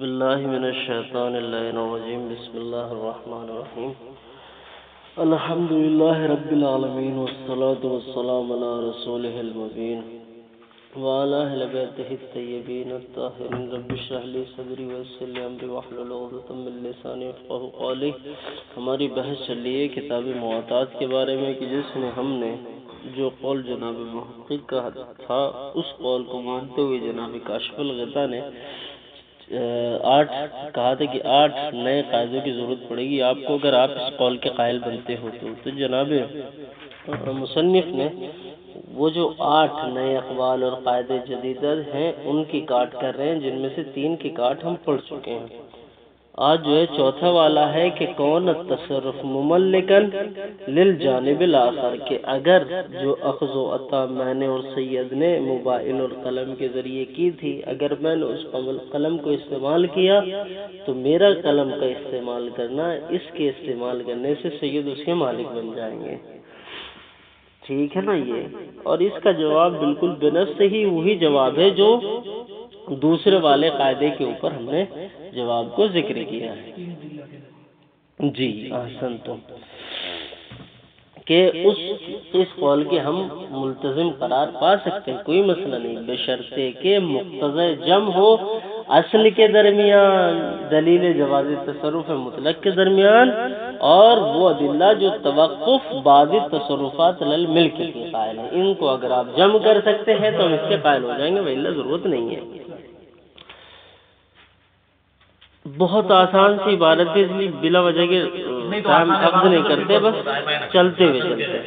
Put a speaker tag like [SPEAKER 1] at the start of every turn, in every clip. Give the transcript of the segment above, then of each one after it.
[SPEAKER 1] باللہ من الشیطان اللعین الرجیم بسم اللہ الرحمن الرحیم الحمدللہ رب العالمین والصلاة والسلام علی رسولہ المبین وعلی اہل بیتہ الطیبین الطاہرین رب اشرح لی صدری ویسر لی امری واحلل عقدۃ من لسانی یفقہوا قولی۔ ہماری بحث چل رہی ہے کتاب مواطات کے بارے میں کہ جس میں ہم نے جو قول جناب محقق کا تھا اس قول کو مانتے ہوئے جناب کاشف الغطا نے 8 کہا تھا کہ 8 نئے قاعدوں کی ضرورت پڑے گی آپ کو اگر آپ اس قول کے قائل بنتے ہو تو جناب مصنف نے وہ جو 8 نئے اقوال اور قاعدے جدید ہیں ان کی کاٹ کر رہے ہیں، جن میں سے 3 کی کاٹ ہم پڑھ چکے ہیں۔ آج جو ہے چوتھا والا ہے کہ کون التصرف مملکن للجانب الاخر، کہ اگر جو اخذ و عطا میں نے اور سید نے موبائل اور قلم کے ذریعے کی تھی، اگر میں نے اس قلم کو استعمال کیا تو میرا قلم کا استعمال کرنا، اس کے استعمال کرنے سے سید اس کے مالک بن جائیں گے، ٹھیک ہے نا یہ۔ اور اس کا جواب بالکل بنص سے ہی وہی جواب ہے جو دوسرے والے قاعدے کے اوپر ہم نے جواب کو ذکر کیا ہے۔ جی احسن، تو کہ اس قول کے ہم ملتزم قرار پا سکتے ہیں، کوئی مسئلہ نہیں، بشرطے کہ مقتضی جمع ہو اصل کے درمیان، دلیل جواز تصرف مطلق کے درمیان، اور وہ ادلہ جو توقف بعض تصرفات للملک کے قائل ہیں، ان کو اگر آپ جمع کر سکتے ہیں تو ہم اس کے قائل ہو جائیں گے، وإلا ضرورت نہیں ہے۔ بہت آسان سی عبارت ہے، اس لیے بلا وجہ کے ٹائم اخذ نہیں کرتے، بس چلتے ہوئے چلتے۔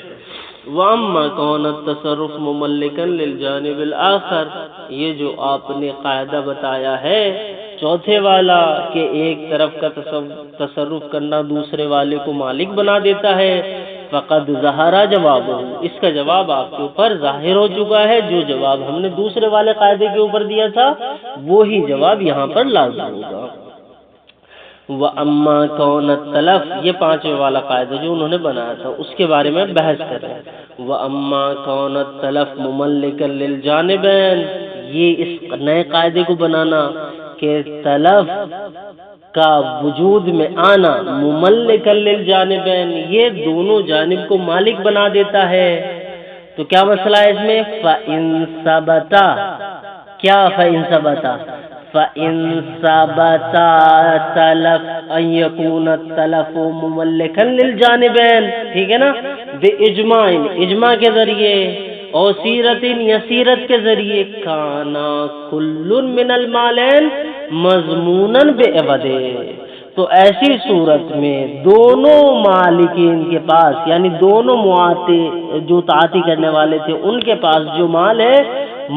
[SPEAKER 1] وَأَمَّا كَوْنَ التَّصَرُّفُ مُمَلِّكًا لِلْجَانِبِ الْآخَرِ، یہ جو آپ نے قاعدہ بتایا ہے چوتھے والا کہ ایک طرف کا تصرف کرنا دوسرے والے کو مالک بنا دیتا ہے، فقد ظہر جوابہ، اس کا جواب آپ کے اوپر ظاہر ہو چکا ہے۔ جو جواب ہم نے دوسرے والے قاعدے کے اوپر دیا تھا وہی جواب یہاں پر لازم ہوگا۔ وَأَمَّا كَوْنَ التَّلَفُ، یہ 5ویں والا قاعدہ جو انہوں نے بنایا تھا اس کے بارے میں بحث کر رہے ہیں۔ وَأَمَّا كَوْنَ التَّلَفُ مُمَلِّكًا لِلْجَانِبَيْنِ، یہ اس نئے قاعدے کو بنانا کہ تلف کا وجود میں آنا مملکا للجانبین، یہ دونوں جانب کو مالک بنا دیتا ہے، تو کیا مسئلہ ہے اس میں؟ فَإِن ثَبَتَ، کیا فَإِن ثَبَتَ؟ فَإِن ثَبَتَ تَلَفُ أَن يَكُونَ التَّلَفُ مُمَلِّكًا لِلْجَانِبَيْنِ، ٹھیک ہے نا، بِإِجْمَاعٍ، اجماع کے ذریعے، اور سیرت یا سیرت کے ذریعے، کانا کل من المالین مضموناً بعوض، تو ایسی صورت میں دونوں مالکین کے پاس، یعنی دونوں معاتی جو تعاطی کرنے والے تھے ان کے پاس جو مال ہے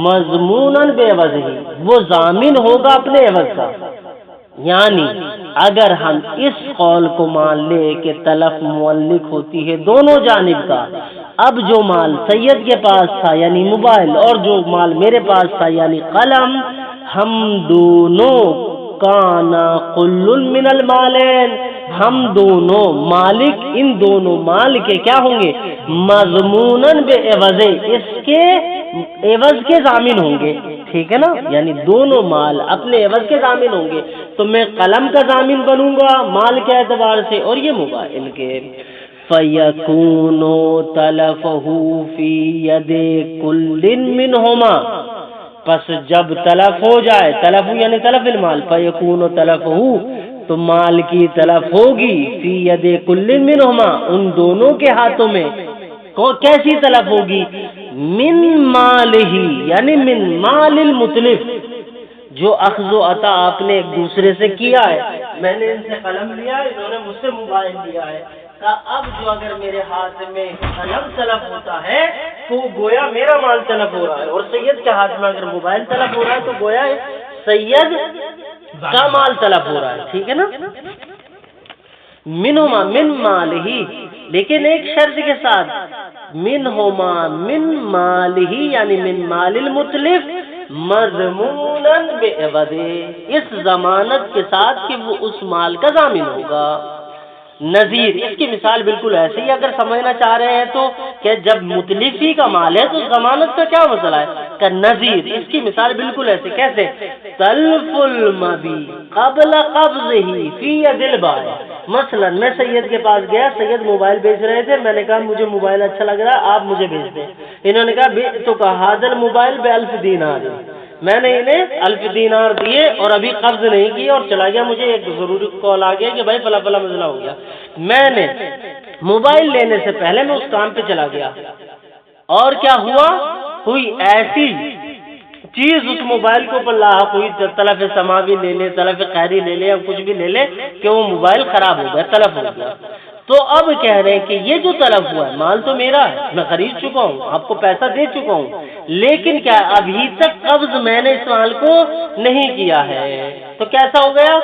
[SPEAKER 1] مضموناً بعوض ہی، وہ ضامن ہوگا اپنے عوض کا۔ یعنی اگر ہم اس قول کو مان لے کہ تلف مملک ہوتی ہے دونوں جانب کا، اب جو مال سید کے پاس تھا یعنی موبائل اور جو مال میرے پاس تھا یعنی قلم، ہم دونوں کانا کل من المالین، ہم دونوں مالک ان دونوں مال کے کیا ہوں گے؟ مضموناً بعوض، اس کے عوض کے ضامن ہوں گے، ٹھیک ہے نا، یعنی دونوں مال اپنے عوض کے ضامن ہوں گے، تو میں قلم کا ضامن بنوں گا مال کے اعتبار سے اور یہ موبائل کے۔ فَيَكُونُ تَلَفُهُ فِي يَدِ كُلٍّ مِّنْهُمَا، پس جب تلف ہو جائے، تلف یعنی تلف المال، فَيَكُونُ تَلَفُهُ، تو مال کی تلف ہوگی، فی ید کل منہما، ان دونوں کے ہاتھوں میں، کیسی تلف ہوگی؟ من مال ہی، یعنی من مال المتلف، جو اخذ و عطا آپ نے ایک دوسرے سے کیا ہے، میں نے ان سے قلم لیا، انہوں نے مجھ سے موبائل لیا ہے، اب جو اگر میرے ہاتھ میں قلم تلف ہوتا ہے تو گویا میرا مال تلف ہو رہا ہے، اور سید کے ہاتھ میں اگر موبائل تلف ہو رہا ہے تو گویا سید کا مال تلف ہو رہا ہے، ٹھیک ہے نا۔ منہما، من مال ہی، لیکن ایک شرط کے ساتھ، منہما من مال ہی، یعنی من مال المتلف، مضموناً بعوض، اس ضمانت کے ساتھ کہ وہ اس مال کا ضامن ہوگا۔ نظیر، اس کی مثال بالکل ایسی ہے، اگر سمجھنا چاہ رہے ہیں تو کہ جب متلفی کا مال ہے تو ضمانت کا کیا مسئلہ ہے؟ کا نظیر، اس کی مثال بالکل ایسے، کیسے؟ تلف المبی قبل قبضہ فی ید البائع۔ مثلا میں سید کے پاس گیا، سید موبائل بیچ رہے تھے، میں نے کہا مجھے موبائل اچھا لگ رہا ہے، آپ مجھے بیچ دیں۔ انہوں نے کہا تو کہا حاضر موبائل ب1000 دینار، میں نے انہیں 1000 دینار دیے اور ابھی قبض نہیں کیے اور چلا گیا۔ مجھے ایک ضروری کال آ گیا کہ بھائی فلاں فلاں مسئلہ ہو گیا، میں نے موبائل لینے سے پہلے میں اس کام پہ چلا گیا، اور کیا ہوا؟ کوئی ایسی چیز اس موبائل کے اوپر لاحق ہوئی، تلف سماوی لے لے، تلف خیری لے لے، یا کچھ بھی لے لے، کہ وہ موبائل خراب ہو گیا، تلف ہو گیا۔ تو اب کہہ رہے ہیں کہ یہ جو تلف ہوا ہے مال تو میرا ہے، میں خرید چکا ہوں، آپ کو پیسہ دے چکا ہوں، لیکن کیا ابھی تک قبض میں نے اس مال کو نہیں کیا ہے، تو کیسا ہو گیا؟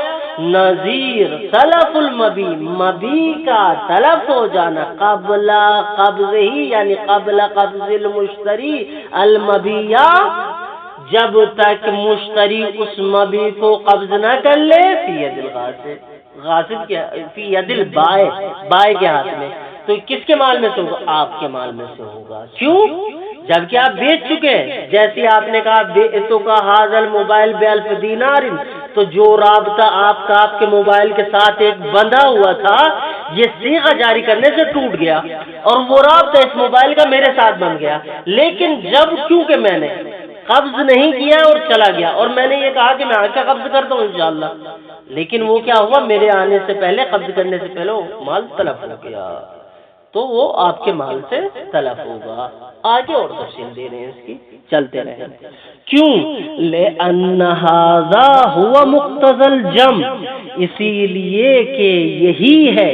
[SPEAKER 1] نظیر تلف المبی، مبی کا تلف ہو جانا قبل قبض ہی، یعنی قبل قبض المشتری المبیہ، جب تک مشتری اس مبی کو قبض نہ کر لے، فی ید الغاصب، غاصب کے فی ید البائع، بائع کے ہاتھ میں۔ تو کس کے مال میں سے ہوگا؟ آپ کے مال میں سے ہوگا۔ کیوں؟ جبکہ آپ بیچ چکے ہیں۔ جیسے آپ نے کہا بیعتو کا حاضر الموبائل ب1000 دینار، تو جو رابطہ آپ کا آپ کے موبائل کے ساتھ ایک بندھا ہوا تھا، یہ صیغہ جاری کرنے سے ٹوٹ گیا، اور وہ رابطہ اس موبائل کا میرے ساتھ بن گیا۔ لیکن جب کیونکہ میں نے قبض نہیں کیا اور چلا گیا، اور میں نے یہ کہا کہ میں آ کے قبض کرتا ہوں انشاءاللہ، لیکن وہ کیا ہوا؟ میرے آنے سے پہلے، قبض کرنے سے پہلے وہ مال تلف ہو گیا، تو وہ آپ کے مال سے تلف ہوگا۔ آگے اور تفصیل دے رہے ہیں اس کی، چلتے رہیں۔ کیوں؟ لِأَنَّ هَذَا هُوَ مُقْتَضَى الْجَمْعِ، اسی لیے کہ یہی ہے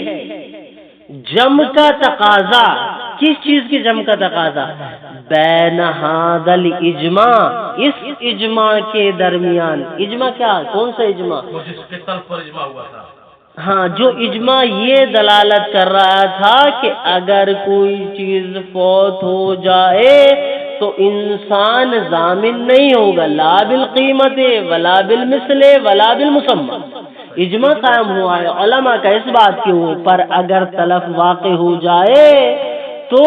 [SPEAKER 1] جمع کا تقاضا۔ کس چیز کی جمع کا تقاضا؟ بین هذا الاجماع، اس اجماع کے درمیان۔ اجماع کیا؟ کون سا اجماع؟
[SPEAKER 2] جس کے طرف پر اجماع ہوا تھا۔
[SPEAKER 1] ہاں، جو اجماع یہ دلالت کر رہا تھا کہ اگر کوئی چیز فوت ہو جائے تو انسان ضامن نہیں ہوگا، لا بالقیمت ولا بالمثل ولا بالمسمى۔ اجماع قائم ہوا ہے علماء کا اس بات کے اوپر، اگر تلف واقع ہو جائے تو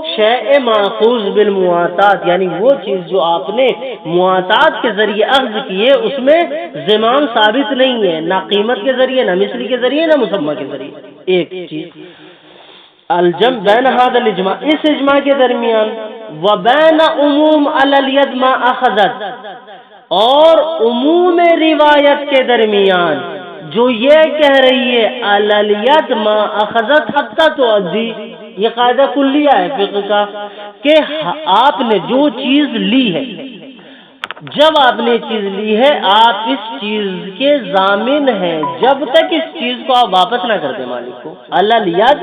[SPEAKER 1] شیء ماخوذ بالمواتات، یعنی وہ چیز جو آپ نے مواتات کے ذریعے اخذ کی ہے، اس میں ضمان ثابت نہیں ہے، نہ قیمت کے ذریعے، نہ مثل کے ذریعے، نہ مسمى کے ذریعے۔ ایک چیز الجمع بین هذا الاجماع، اس اجماع کے درمیان، وبین عموم علی الید ما اخذت، اور عموم روایت کے درمیان جو یہ کہہ رہی ہے علی الید ما اخذت حتی تؤدی، یہ قاعدہ کلیہ ہے فقہ کا کہ آپ نے جو چیز لی ہے، جب آپ نے چیز لی ہے آپ اس چیز کے ضامن ہیں جب تک اس چیز کو آپ واپس نہ کر دیں مالک کو۔ الید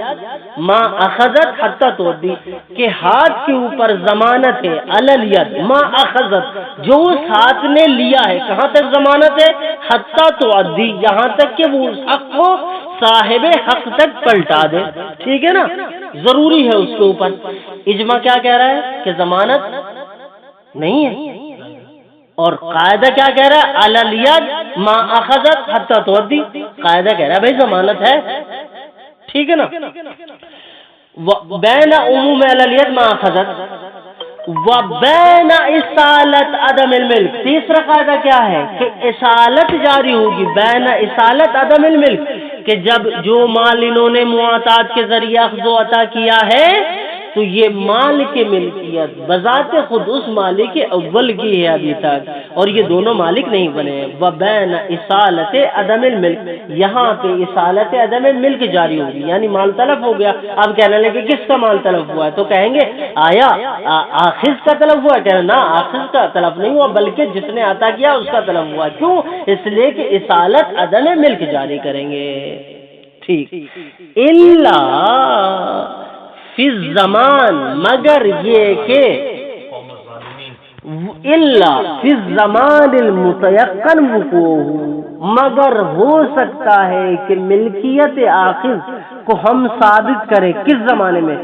[SPEAKER 1] ما اخذت حتی تؤدی، کہ ہاتھ کے اوپر ضمانت ہے، الید ما اخذت، جو اس ہاتھ نے لیا ہے، کہاں تک ضمانت ہے؟ حتی تؤدی، یہاں تک کہ وہ اس حق کو صاحب حق تک پلٹا دے۔ ٹھیک ہے نا، ضروری ہے اس کے اوپر۔ اجماع کیا کہہ رہا ہے کہ ضمانت نہیں ہے، اور قاعدہ کیا کہہ رہا ہے؟ علی الید ما اخذت حتی تؤدی، قاعدہ کہہ رہا ہے بھائی ضمانت ہے۔ ٹھیک ہے نا، بین عموم علی الید ما اخذت وبین اصالت عدم الملک، تیسرا قاعدہ کیا ہے کہ اصالت جاری ہوگی، بین اصالت عدم الملک، کہ جب جو مال انہوں نے مواتات کے ذریعے اخذ و عطا کیا ہے تو یہ مال کی ملکیت بذات خود اس مالک اول کی ہے ابھی تک، اور یہ دونوں مالک نہیں بنے ہیں۔ وبین اصالت عدم الملک، یہاں پہ اصالت عدم الملک جاری ہوگی، یعنی مال تلف ہو گیا۔ اب کہنے لگے کس کا مال تلف ہوا ہے، تو کہیں گے آیا آخذ کا تلف ہوا ہے؟ کہنا نہ، آخذ کا تلف نہیں ہوا بلکہ جس نے عطا کیا اس کا تلف ہوا۔ کیوں؟ اس لیے کہ اصالت عدم ملک جاری کریں گے۔ ٹھیک، الا فی الزمان، مگر یہ کہ الا فی الزمان المتیقن وقوعہ، مگر ہو سکتا ہے کہ ملکیت آخذ کو ہم ثابت کریں کس زمانے میں؟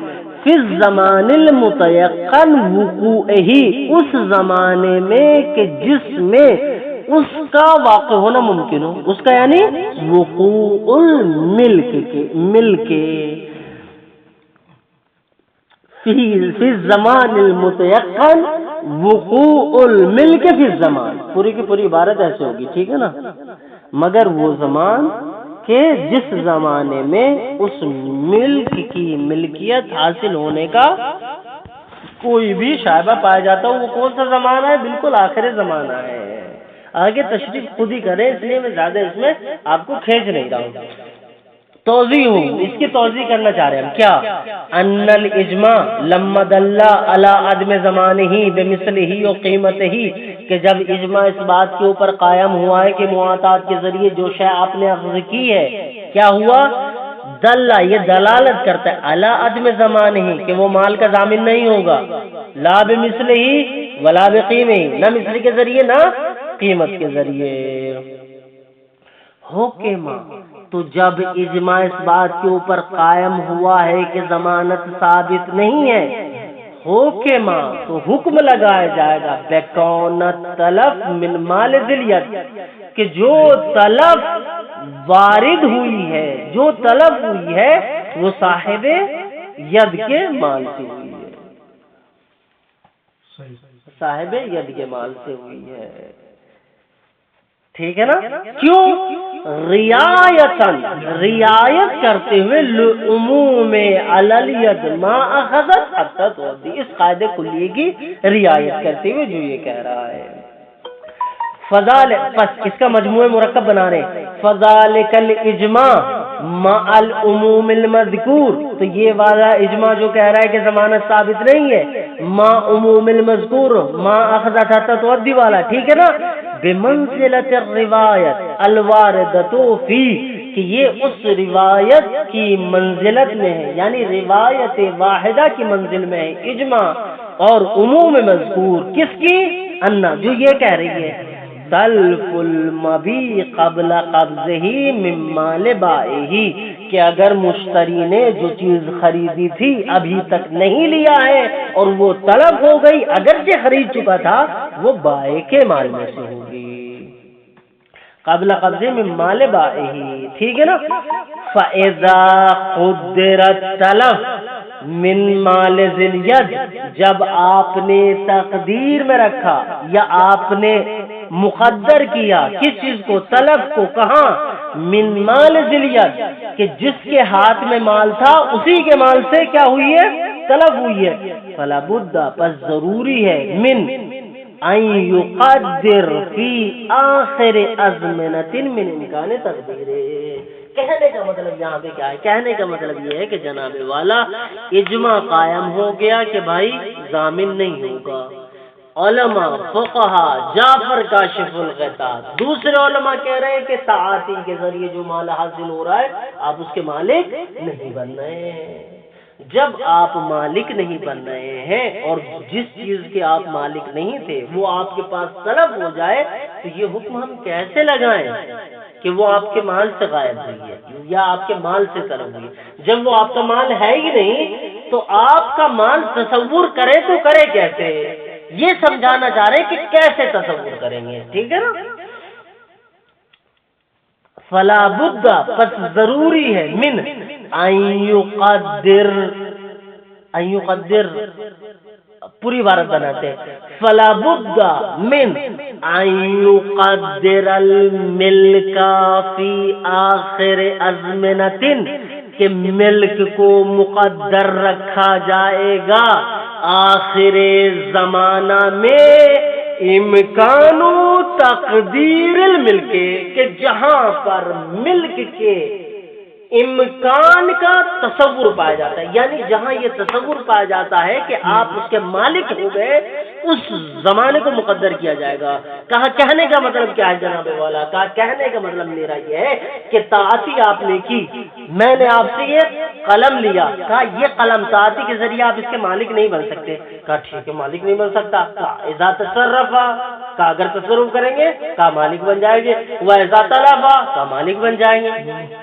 [SPEAKER 1] فی الزمان المتیقن وقوعہ، اس زمانے میں کہ جس میں اس کا واقع ہونا ممکن ہو، اس کا یعنی وقوع الملک کے، ملک فی الزمان المتیقن وقوع الملک فی الزمان، پوری کی پوری عبارت ایسے ہوگی، ٹھیک ہے نا، مگر وہ زمان کہ جس زمانے میں اس ملک کی ملکیت حاصل ہونے کا کوئی بھی شائبہ پایا جاتا ہو، وہ کون سا زمانہ ہے؟ بالکل آخری زمانہ ہے۔ آگے تشریح خود ہی کریں، اس لیے میں زیادہ اس میں آپ کو کھینچ نہیں رہا ہوں۔ توضیح ہوں، اس کی توضیح کرنا چاہ رہے ہیں ہم کیا؟ ان الاجماع لما دل علی عدم زمانہ بمثلہ و قیمتہ، کہ جب اجماع اس بات کے اوپر قائم ہوا ہے کہ معاطات کے ذریعے جو شے آپ نے اخذ کی ہے، کیا ہوا؟ دل، یہ دلالت کرتا ہے علی عدم زمانہ، کہ وہ مال کا ضامن نہیں ہوگا، لا بمثلہ ولا بقیمہ، نہ مثل کے ذریعے نہ قیمت کے ذریعے۔ حکم، تو جب اجماع اس بات کے اوپر قائم ہوا ہے کہ ضمانت ثابت نہیں ہے، حکم، تو حکم لگایا جائے گا بکونت تلف من مال ذلیت، کہ جو تلف وارد ہوئی ہے، جو طلب ہوئی ہے، وہ صاحب ید کے مال سے ہوئی ہے، صاحب ید کے مال سے ہوئی ہے، ٹھیک ہے نا؟ کیوں؟ رعایت کرتے ہوئے عموم علالید ما اخذت حتی تودی، اس قاعدے کلیے کی رعایت کرتے ہوئے جو یہ کہہ رہا ہے۔ فضال، پس اس کا مجموعہ مرکب بنا رہے ہیں، فذالک الاجماع مع العموم المذکور، تو یہ والا اجماع جو کہہ رہا ہے کہ ضمانت ثابت نہیں ہے، مع عموم المذکور ما اخذت حتی تودی والا، ٹھیک ہے نا، بمنزلۃ الروایت الواردۃ فی، کہ یہ اس روایت کی منزلت میں ہے، یعنی روایت واحدہ کی منزل میں ہے اجماع اور عموم مذکور، کس کی؟ انا، جو یہ کہہ رہی ہے سلف المبی قبل قبضہ من مال بائعہ، کہ اگر مشتری نے جو چیز خریدی تھی ابھی تک نہیں لیا ہے اور وہ طلب ہو گئی، اگرچہ خرید چکا تھا، وہ بائع کے مال میں سے ہوگی، قبل قبضہ من مال بائعہ، ٹھیک ہے نا۔ فَإِذَا قُدِّرَ التَّلَفُ من مال ذی الید، جب آپ نے تقدیر میں رکھا یا آپ نے مقدر کیا کس چیز کو؟ طلب کو، کہاں؟ من مال ذی الید، کہ جس کے ہاتھ میں مال تھا اسی کے مال سے کیا ہوئی ہے؟ طلب ہوئی ہے۔ فلا بد، پس ضروری ہے، من ان یقدر فی آخر ازمنۃ من امکان تقدیر، کہنے کا مطلب یہاں پہ کیا ہے؟ کہنے کا مطلب یہ ہے کہ جناب والا اجماع قائم ہو گیا کہ بھائی ضامن نہیں ہوگا، علماء فقہا جعفر کاشف الغطاء، دوسرے علماء کہہ رہے ہیں کہ تعاطی کے ذریعے جو مال حاصل ہو رہا ہے آپ اس کے مالک نہیں بن رہے ہیں۔ جب آپ مالک نہیں بن رہے ہیں اور جس چیز کے آپ مالک نہیں تھے وہ آپ کے پاس طلب ہو جائے، تو یہ حکم ہم کیسے لگائیں کہ وہ آپ کے مال سے غائب ہوئی ہے یا آپ کے مال سے طلب ہوئی؟ جب وہ آپ کا مال ہے ہی نہیں تو آپ کا مال تصور کرے تو کرے کیسے؟ یہ سمجھانا چاہ رہے ہیں کہ کیسے تصور کریں گے، ٹھیک ہے نا۔ فلا بد، پس ضروری ہے، من ان یقدر، پوری عبارت بناتے ہیں، فلا بد من ان یقدر الملک فی آخر ازمنۃ، کہ ملک کو مقدر رکھا جائے گا آخر زمانہ میں، امکان تقدیر الملک، کہ جہاں پر ملک کے امکان کا تصور پایا جاتا ہے، یعنی جہاں یہ تصور پایا جاتا ہے کہ آپ اس کے مالک ہو گئے، اس زمانے کو مقدر کیا جائے گا۔ کہا کہنے کا مطلب کیا ہے جناب والا؟ کہا کہنے کا مطلب میرا یہ ہے کہ طاعتی آپ نے کی، میں نے آپ سے یہ قلم لیا، کہا یہ قلم طاعتی کے ذریعے آپ اس کے مالک نہیں بن سکتے، کہا ٹھیک ہے مالک نہیں بن سکتا، کہا اذا تصرفا، کہا اگر تصرف کریں گے کہا مالک بن جائیں گے، واذا تلفا، کہا مالک بن جائیں گے،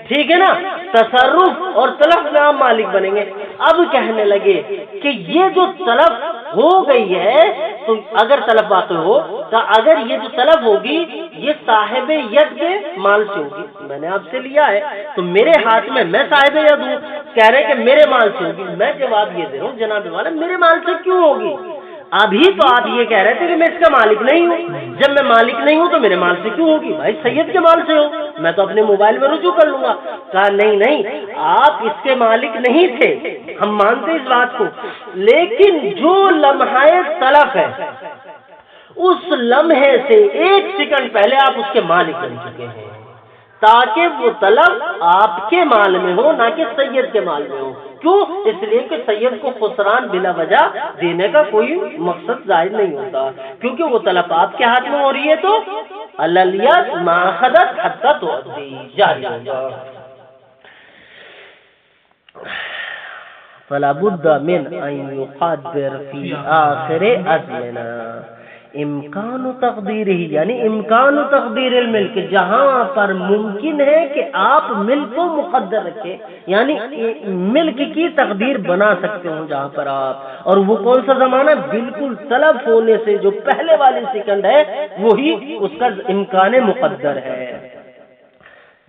[SPEAKER 1] ٹھیک ہے نا۔ تصرف اور تلف میں آپ مالک بنیں گے۔ اب کہنے لگے کہ یہ جو تلف ہو گئی ہے، تو اگر تلف واقع ہو تو اگر یہ جو تلف ہوگی یہ صاحب ید کے مال سے ہوگی، میں نے آپ سے لیا ہے تو میرے ہاتھ میں، میں صاحب ید ہوں، کہہ رہے کہ میرے مال سے ہوگی، میں جواب یہ دے رہا ہوں جناب والا میرے مال سے کیوں ہوگی؟ ابھی تو آپ یہ کہہ رہے تھے کہ میں اس کا مالک نہیں ہوں، جب میں مالک نہیں ہوں تو میرے مال سے کیوں ہوگی؟ بھائی سید کے مال سے ہو، میں تو اپنے موبائل میں رجوع کر لوں گا۔ کہا نہیں، آپ اس کے مالک نہیں تھے، ہم مانتے اس بات کو، لیکن جو لمحہ تلف ہے اس لمحے سے 1 سیکنڈ پہلے آپ اس کے مالک بن چکے ہیں، تاکہ وہ طلب آپ کے مال میں ہو نہ کہ سید کے مال میں ہو۔ کیوں؟ اس لیے کہ سید کو خسران بلا وجہ دینے کا کوئی مقصد ظاہر نہیں ہوتا، کیونکہ وہ طلب آپ کے ہاتھ میں ہو رہی ہے تو الیت ماخذت حتی تؤدی جاری ہوگا۔ فلا بد من ان يقدر في آخر ازمنا امکان تقدیر ہی، یعنی امکان تقدیر الملک، جہاں پر ممکن ہے کہ آپ ملک کو مقدر رکھیں، یعنی ملک کی تقدیر بنا سکتے ہوں جہاں پر آپ، اور وہ کون سا زمانہ؟ بالکل طلب ہونے سے جو پہلے والی سیکنڈ ہے وہی اس کا امکان مقدر ہے۔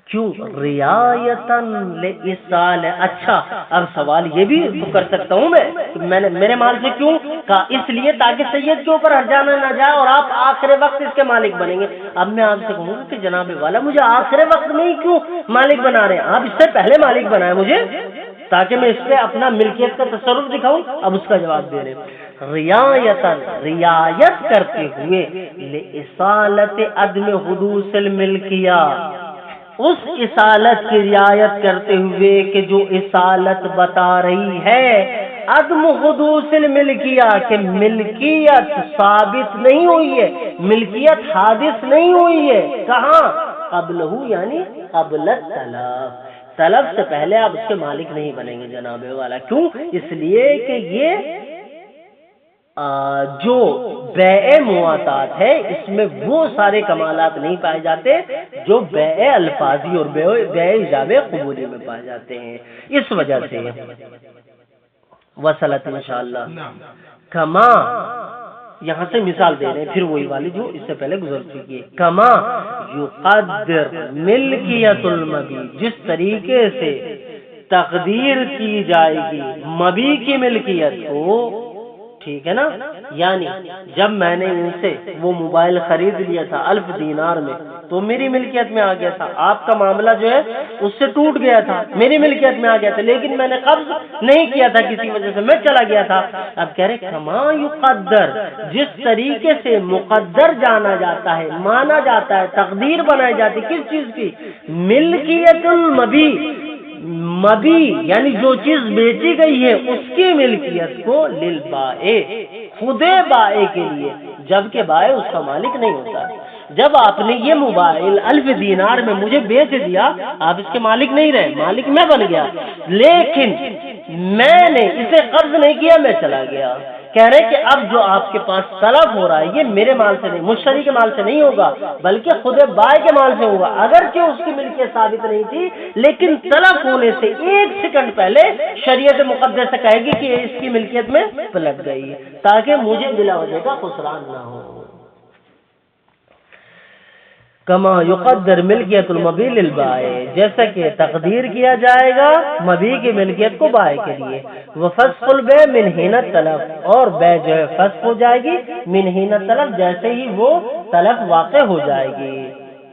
[SPEAKER 1] کیوں؟ رعایتاً لإصال۔ اچھا اب سوال یہ بھی تو کر سکتا ہوں میں نے میرے مال سے کیوں کہا؟ اس لیے تاکہ سید کے اوپر ہرجانا نہ جائے اور آپ آخر وقت اس کے مالک بنیں گے۔ اب میں آپ سے کہوں گا کہ جناب والا مجھے آخر وقت میں ہی کیوں مالک بنا رہے ہیں؟ آپ اس سے پہلے مالک بنائے مجھے تاکہ میں اس پہ اپنا ملکیت کا تصرف دکھاؤں۔ اب اس کا جواب دے رہے رعایتاً، رعایت کرتے ہوئے، لإصالت عدم حدوث الملکیہ، اس اصالت کی رعایت کرتے ہوئے کہ جو اصالت بتا رہی ہے عدم حدوث الملکیہ، کہ ملکیت ثابت نہیں ہوئی ہے، ملکیت حادث نہیں ہوئی ہے۔ کہاں؟ قبلہ، یعنی قبل الطلب، طلب سے پہلے آپ اس کے مالک نہیں بنیں گے جناب والا۔ کیوں؟ اس لیے کہ یہ جو بیع مواتات ہے اس میں وہ سارے کمالات نہیں پائے جاتے جو بیع الفاظی اور بیع ایجاب قبولی میں پائے جاتے ہیں۔ اس وجہ سے وصلت انشاءاللہ کما، یہاں سے مثال دے رہے ہیں پھر وہی والی جو اس سے پہلے گزر چکی ہے۔ کما یقدر ملکیت المبی، جس طریقے سے تقدیر کی جائے گی مبی کی ملکیت کو، ٹھیک ہے نا؟ یعنی جب میں نے ان سے وہ موبائل خرید لیا تھا 1000 دینار میں تو میری ملکیت میں آ گیا تھا، آپ کا معاملہ جو ہے اس سے ٹوٹ گیا تھا، میری ملکیت میں آ گیا تھا، لیکن میں نے قبض نہیں کیا تھا کسی وجہ سے، میں چلا گیا تھا۔ اب کہہ رہے کما یقدر، جس طریقے سے مقدر جانا جاتا ہے، مانا جاتا ہے، تقدیر بنائی جاتی کس چیز کی؟ ملکیت المبی، مبی یعنی جو چیز بیچی گئی ہے اس کی ملکیت کو للبائع، خود بائع کے لیے، جبکہ بائع اس کا مالک نہیں ہوتا۔ جب آپ نے یہ موبائل 1000 دینار میں مجھے بیچ دیا، آپ اس کے مالک نہیں رہے، مالک میں بن گیا، لیکن میں نے اسے قبض نہیں کیا، میں چلا گیا۔ کہہ رہے کہ اب جو آپ کے پاس طلب ہو رہا ہے یہ میرے مال سے نہیں، مشتری کے مال سے نہیں ہوگا بلکہ خود بائع کے مال سے ہوگا، اگرچہ اس کی ملکیت ثابت نہیں تھی، لیکن طلب ہونے سے 1 سیکنڈ پہلے شریعت مقدس سے کہے گی کہ اس کی ملکیت میں پلٹ گئی، تاکہ مجھے بلا وجہ کا خسران نہ ہو۔ کما یقدر ملکیت المبی للبائع، جیسا کہ تقدیر کیا جائے گا مبی کی ملکیت کو بائع کے لیے۔ وفسخ البیع من حین الطلب، اور بیع جو ہے فسخ ہو جائے گی من حین الطلب، جیسے ہی وہ طلب واقع ہو جائے گی۔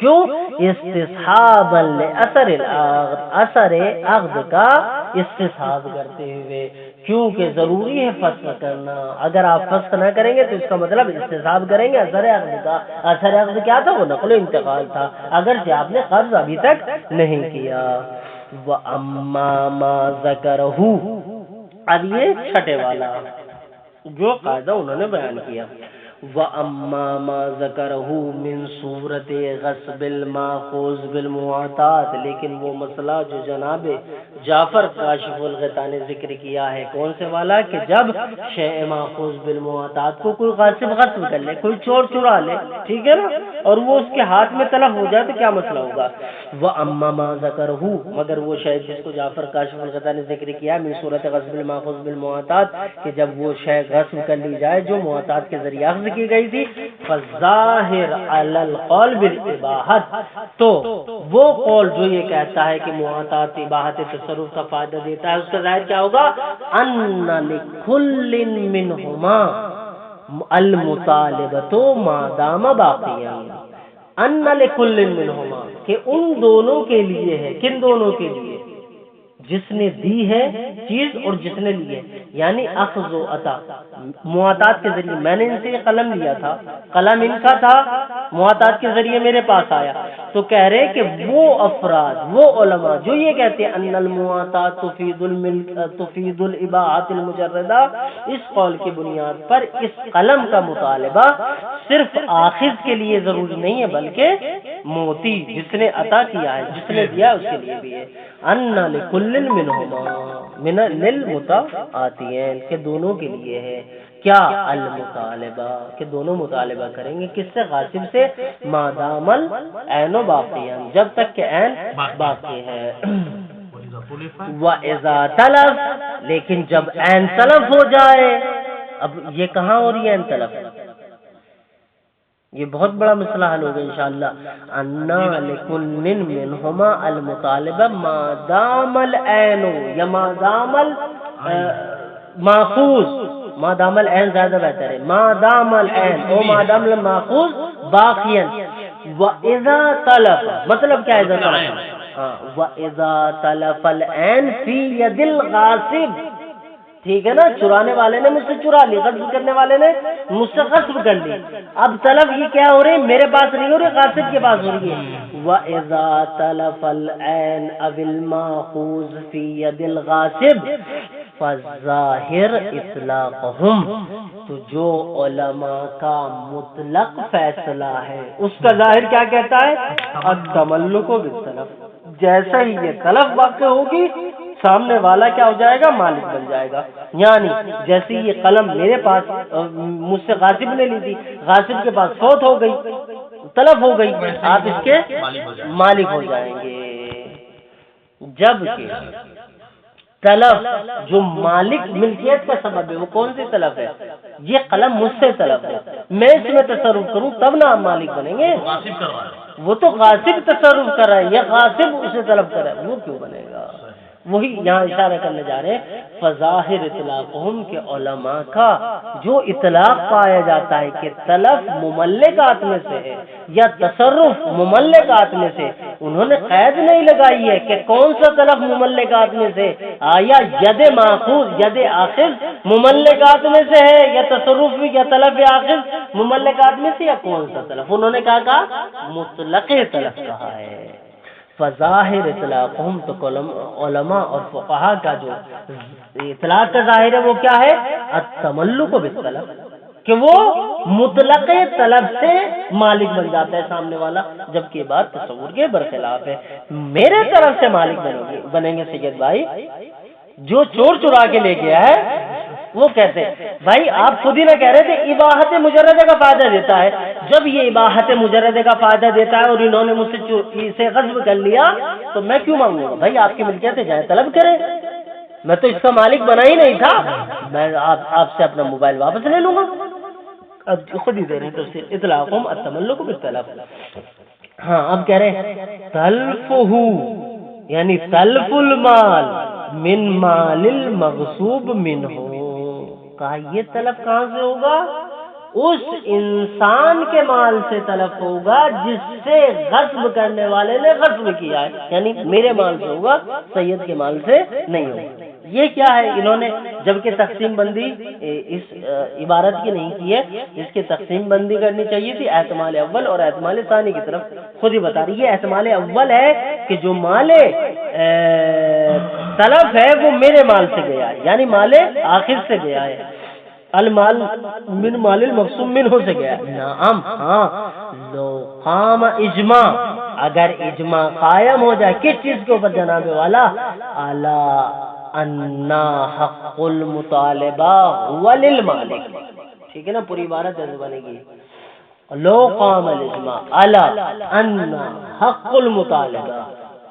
[SPEAKER 1] کیوں؟ استصحابا لاثر العقد، اثر عقد کا استصحاب کرتے ہوئے، کیونکہ ضروری ہے فسخ کرنا، اگر آپ فسخ نہ کریں گے تو اس کا مطلب استصحاب کریں گے اثر عقد کا۔ اثر عقد کیا تھا؟ وہ نقل و انتقال تھا، اگرچہ آپ نے قبض ابھی تک نہیں کیا۔ وَأَمَّا مَا ذَكَرَهُ، اب یہ چھٹے والا جو قاعدہ انہوں نے بیان کیا، وَأَمَّا مَا ذَكَرَهُ مِن صُورَةِ غَصْبِ الْمَأْخُوذِ بِالْمُوَاطَاتِ، لیکن وہ مسئلہ جو جناب جعفر کاشف الغطا نے ذکر کیا ہے، کون سے والا؟ کہ جب شیء ماخوذ بالمواتات کو کوئی غاصب غصب کر لے، کوئی چور چرا لے، ٹھیک ہے نا، اور وہ اس کے ہاتھ میں تلف ہو جائے تو کیا مسئلہ ہوگا؟ وَأَمَّا مَا ذَكَرَهُ، مگر وہ شے جس کو جعفر کاشف الغطا نے ذکر کیا من صورت غصب الماخوذ بالمواتات، کہ جب وہ شے غصب کر لی جائے جو مواتات کے ذریعے اخذ کی گئی تھی، فَالظَّاهِرُ عَلَى الْقَوْلِ بِالْإِبَاحَةِ، تو وہ قول جو یہ کہتا ہے کہ مواتات اباحت تصرف کا فائدہ دیتا ہے، اس کا ظاہر کیا ہوگا؟ ان لکل منہما المطالبۃ ما دام باقیا ان لکل منہما، کہ ان دونوں کے لیے ہے، کن دونوں کے لیے؟ جس نے دی ہے چیز اور جس نے لی ہے، یعنی اخذ و عطا معاطات کے ذریعے. میں نے ان سے یہ قلم لیا تھا، قلم ان کا تھا، معاطات کے ذریعے میرے پاس آیا. تو کہہ رہے کہ وہ افراد، وہ علماء جو یہ کہتے ہیں ان المعاطات تفید الاباحۃ المجردہ، اس قول کی بنیاد پر اس قلم کا مطالبہ صرف آخذ کے لیے ضروری نہیں ہے، بلکہ موتی جس نے عطا کیا ہے، جس نے دیا اس کے لیے بھی ہے. ان لکل منہما من للمتعاطیین، کہ دونوں کے لیے ہے کیا؟ المطالبہ، کہ دونوں مطالبہ کریں گے کس سے؟ غاصب سے. مادام العین باقیا، جب تک کہ عین باقی ہے. وَإِذَا تَلَفَ، لیکن جب عین تلف ہو جائے. اب یہ کہاں ہو رہی ہے عین تلف؟ یہ بہت بڑا مسئلہ حل ہوگا انشاءاللہ. انا لکل منہما المطالبہ ما دام العین، یا ما دام الماخوذ، ما دام العین زیادہ بہتر ہے، ما دام العین او ما دام الماخوذ باقیا. وَإِذَا تَلَفَ، مطلب کیا ہے اذا تلف؟ وَإِذَا تَلَفَ الْعَيْنُ فِي يَدِ الْغَاصِبِ، ٹھیک ہے نا، چرانے والے نے مجھ سے چرا لی، غصب کرنے والے نے مجھ سے غصب کر لی. اب طلب یہ کیا ہو رہی ہے؟ میرے پاس نہیں ہو رہی، غاصب کے پاس ہو رہی ہے. وَإِذَا تَلَفَ الْعَيْنُ أَوِ الْمَأْخُوذُ فِي يَدِ الْغَاصِبِ فَالظَّاهِرُ إِطْلَاقُهُمْ، تو جو علماء کا مطلق فیصلہ ہے اس کا ظاہر کیا کہتا ہے؟ التملک بالطلب. جیسا ہی یہ طلب واقع ہوگی سامنے والا کیا ہو جائے گا؟ مالک بن جائے گا. یعنی جیسے یہ قلم میرے پاس مجھ سے غاصب نے لی تھی، غاصب کے پاس فوت ہو گئی، طلب ہو گئی، آپ اس کے مالک ہو جائیں گے. جبکہ طلب جو مالک ملکیت کا سبب ہے وہ کون سی طلب ہے؟ یہ قلم مجھ سے طلب ہے، میں اس میں تصرف کروں تب نہ آپ مالک بنیں گے. وہ تو غاصب تصرف کر رہا ہے، یہ غاصب اسے طلب کر رہا ہے، وہ کیوں بنے گا؟ وہی یہاں اشارہ کرنے جا رہے ہیں فظاہر اطلاقہم، کے علماء کا جو اطلاق پایا جاتا ہے کہ طلب مملکات میں سے ہے یا تصرف مملکات میں سے، انہوں نے قید نہیں لگائی ہے کہ کون سا طلب مملکات میں سے، آیا ید ماخوذ ید آخذ مملکات میں سے ہے یا تصرف یا طلب آخذ مملکات میں سے، یا کون سا طلب؟ انہوں نے کہا مطلق طلب کہا ہے. فظاہر اطلاقہم، تو علماء اور فقہا کا جو اطلاق کا ظاہر ہے وہ کیا ہے؟ التملک بالطلب، کہ وہ مطلق طلب سے مالک بن جاتا ہے سامنے والا، جبکہ یہ بات تصور کے برخلاف ہے. میرے طرف سے مالک بنیں گے سید بھائی، جو چور چرا کے لے گیا ہے وہ کہتے ہیں بھائی آپ خود ہی نہ کہہ رہے تھے اباحت مجردہ کا فائدہ دیتا ہے. جب یہ اباحت مجردہ کا فائدہ دیتا ہے اور انہوں نے مجھ سے غصب کر لیا تو میں کیوں مانگوں گا؟ بھائی آپ کی ملکیت ہے، جائیں طلب کریں، میں تو اس کا مالک بنا ہی نہیں تھا، میں آپ سے اپنا موبائل واپس لے لوں گا. اب خود ہی دے رہے ہیں تفسیر اطلاقہم التملک بالطلب. ہاں اب کہہ رہے ہیں تلفہ، یعنی تلف المال من مال المغصوب منہ. کہا یہ طلب کہاں سے ہوگا؟ اس انسان کے مال سے طلب ہوگا جس سے غصب کرنے والے نے غصب کیا ہے، یعنی میرے مال سے ہوگا، سید کے مال سے نہیں ہوگا. یہ کیا ہے؟ انہوں نے جبکہ تقسیم بندی اس عبارت کی نہیں کی ہے، اس کی تقسیم بندی کرنی چاہیے تھی احتمال اول اور احتمال ثانی کی طرف. خود ہی بتا رہی ہے احتمال اول ہے کہ جو مال طلب ہے وہ میرے مال سے گیا ہے، یعنی مال آخر سے گیا ہے، المال من مال المقسوم منہ سے گیا. نعم، ہاں، لو قام اجماع، اگر اجماع قائم ہو جائے کس چیز کے اوپر جناب والا؟ الا ان حق المطالبہ هو للمالک. ٹھیک ہے نا، پوری عبارت ایسے بنے گی لو قام الاجماع الا ان حق المطالبہ